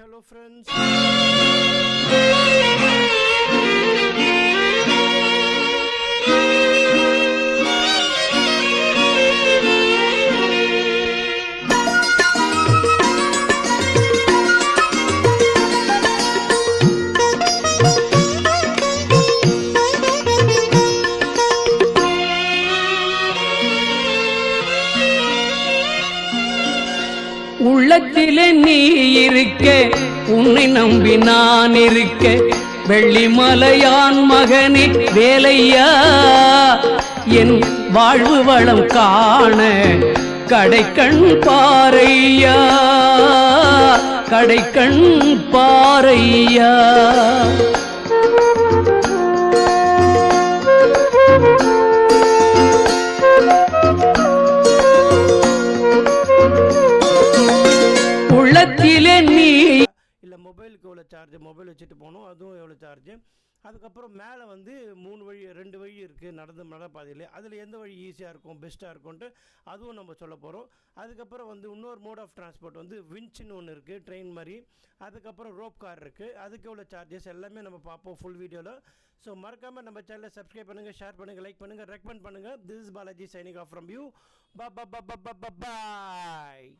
hello friends. உள்ளத்திலே நீ இருக்க, உன்னை நம்பி நான் இருக்க, வெள்ளிமலையான் மகனே வேலையா, என் வாழ்வு வளம் காண கடைக்கண் பாரையா, கடைக்கண் பாரையா. உள்ளத்திலே நீ இல்லை மொபைலுக்கு எவ்வளோ சார்ஜ், மொபைல் வச்சுட்டு போகணும், அதுவும் எவ்வளோ சார்ஜு. அதுக்கப்புறம் மேலே வந்து 2 வழி இருக்குது நடந்து நடைபாதையில். அதில் எந்த வழி ஈஸியாக இருக்கும், பெஸ்ட்டாக இருக்கும்ன்ட்டு அதுவும் நம்ம சொல்ல போகிறோம். அதுக்கப்புறம் வந்து இன்னொரு மோட் ஆஃப் டிரான்ஸ்போர்ட் வந்து விஞ்சுன்னு ஒன்று இருக்குது, ட்ரெயின் மாதிரி. அதுக்கப்புறம் ரோப் கார் இருக்குது, அதுக்கு எவ்வளோ சார்ஜஸ் எல்லாமே நம்ம பார்ப்போம் ஃபுல் வீடியோவில். ஸோ மறக்காமல் நம்ம சேனலை சப்ஸ்கிரைப் பண்ணுங்கள், ஷேர் பண்ணுங்கள், லைக் பண்ணுங்கள், ரெக்கமெண்ட் பண்ணுங்கள். This is Balaji signing off from you. Bye.